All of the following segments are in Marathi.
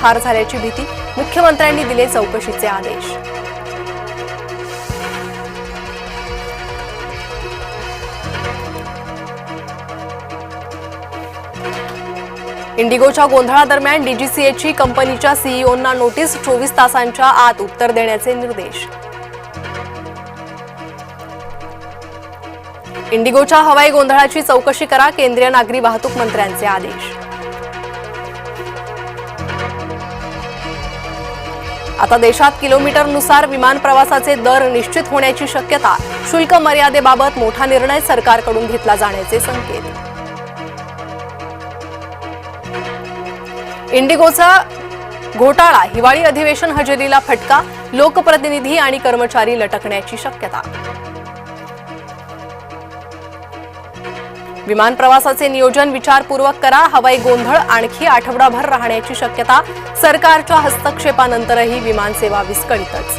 ठार झाल्याची भीती, मुख्यमंत्र्यांनी दिले चौकशीचे आदेश। इंडिगोच्या गोंधळादरम्यान डीजीसीएची कंपनीच्या सीईओंना नोटीस, 24 तासांच्या आत उत्तर देण्याचे निर्देश। इंडिगोच्या हवाई गोंधळाची चौकशी करा, केंद्रीय नागरी वाहतूक मंत्र्यांचे आदेश। आता देशात किलोमीटरनुसार विमान प्रवासाचे दर निश्चित होण्याची शक्यता, शुल्क मर्यादेबाबत मोठा निर्णय सरकारकडून घेतला जाण्याचे संकेत। इंडिगोचा घोटाळा, हिवाळी अधिवेशन हजेरीला फटका, लोकप्रतिनिधी आणि कर्मचारी लटकण्याची शक्यता। विमान प्रवासाचे नियोजन विचारपूर्वक करा, हवाई गोंधळ आणखी आठवडाभर राहण्याची शक्यता, सरकारच्या हस्तक्षेपानंतरही विमान सेवा विस्कळीतच।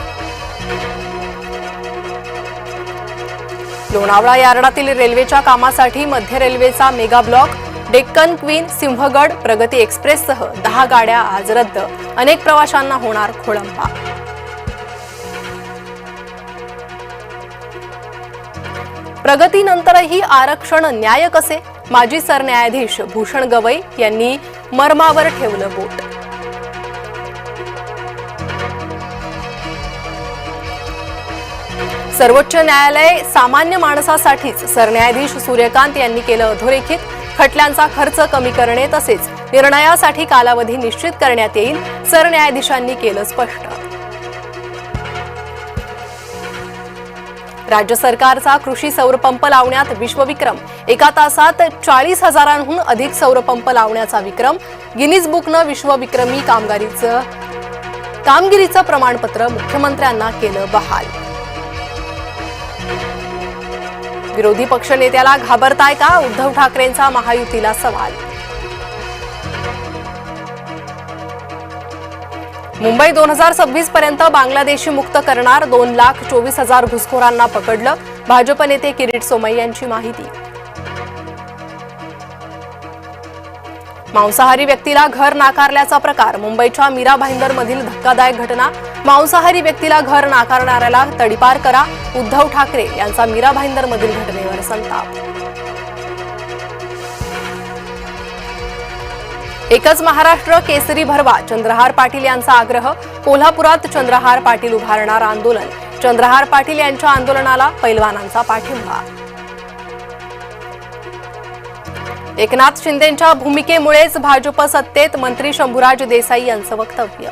लोणावळा यार्डातील रेल्वेच्या कामासाठी मध्य रेल्वेचा mega block, Deccan queen, Sinhagad, प्रगती एक्सप्रेससह 10 गाड्या आज रद्द, अनेक प्रवाशांना होणार खोळंबा। प्रगतीनंतरही आरक्षण न्याय कसे, माजी सरन्यायाधीश भूषण गवई यांनी मर्मावर ठेवलं बोट। सर्वोच्च न्यायालय सामान्य माणसासाठीच, सरन्यायाधीश सूर्यकांत यांनी केलं अधोरेखित, खटल्यांचा खर्च कमी करणे तसेच निर्णयासाठी कालावधी निश्चित करण्यात येईल, सरन्यायाधीशांनी केलं स्पष्ट। राज्य सरकारचा कृषी सौरपंप लावण्यात विश्वविक्रम, एका तासात 40,000हून अधिक सौरपंप लावण्याचा विक्रम, गिनीज बुकनं विश्वविक्रमी कामगिरीचं प्रमाणपत्र मुख्यमंत्र्यांना केलं बहाल। विरोधी पक्षनेत्याला घाबरताय का, उद्धव ठाकरेंचा महायुतीला सवाल। मुंबई 2026 पर्यंत बांगलादेशी मुक्त करणार, 2,24,000 घुसखोरांना पकडलं, भाजप नेते किरीट सोमय्या यांची माहिती। मांसाहारी व्यक्तीला घर नाकारल्याचा प्रकार, मुंबईच्या मीरा भाईंदरमधील धक्कादायक घटना, मांसाहारी व्यक्तीला घर नाकारणाऱ्याला तडीपार करा, उद्धव ठाकरे यांचा मीरा भाईंदरमधील घटनेवर संताप। एकच महाराष्ट्र केसरी भरवा, चंद्रहार पाटील यांचा आग्रह, कोल्हापुरात चंद्रहार पाटील उभारणार आंदोलन, चंद्रहार पाटील यांच्या आंदोलनाला पैलवानांचा पाठिंबा। एकनाथ शिंदेंच्या भूमिकेमुळेच भाजप सत्तेत, मंत्री शंभूराज देसाई यांचं वक्तव्य।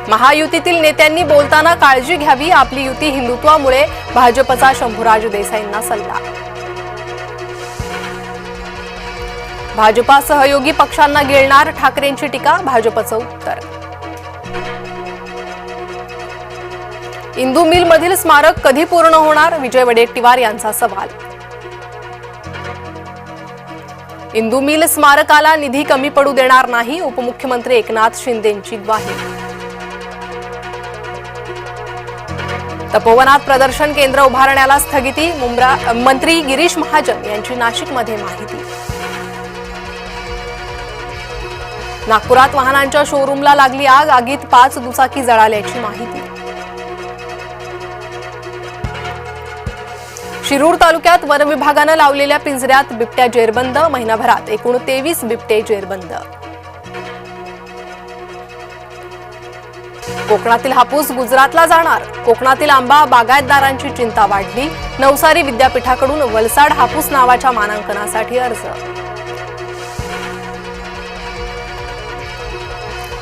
महायुतीतील नेत्यांनी बोलताना काळजी घ्यावी, आपली युती हिंदुत्वामुळे, भाजपचा शंभूराज देसाईंना सल्ला। भाजपा सहयोगी पक्षांना गिळणार, ठाकरेंची टीका, भाजपचं उत्तर। इंदू मिलमधील स्मारक कधी पूर्ण होणार, विजय वडेट्टीवार यांचा सवाल। इंदू मिल स्मारकाला निधी कमी पडू देणार नाही, उपमुख्यमंत्री एकनाथ शिंदेंची ग्वाही। तपोवनात प्रदर्शन केंद्र उभारण्याला स्थगिती, मंत्री गिरीश महाजन यांची नाशिकमध्ये माहिती। नागपुरात वाहनांच्या शोरूमला लागली आग, आगीत 5 दुचाकी जळाल्याची माहिती। शिरूर तालुक्यात वन विभागानं लावलेल्या पिंजऱ्यात बिबट्या जेरबंद, महिनाभरात एकूण 23 बिबटे जेरबंद। कोकणातील हापूस गुजरातला जाणार, कोकणातील आंबा बागायतदारांची चिंता वाढली, नवसारी विद्यापीठाकडून वलसाड हापूस नावाच्या मानांकनासाठी अर्ज।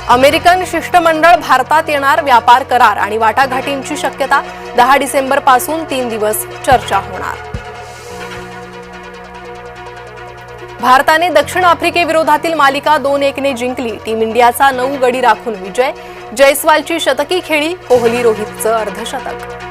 अमेरिकन शिष्टमंडळ भारतात येणार, व्यापार करार आणि वाटाघाटींची शक्यता, 10 डिसेंबर पासून 3 दिवस चर्चा होणार। भारताने दक्षिण आफ्रिकेविरोधातील मालिका 2-1 ने जिंकली, टीम इंडियाचा 9 गडी राखून विजय, जयस्वालची शतकी खेळी, कोहली रोहितचं अर्धशतक।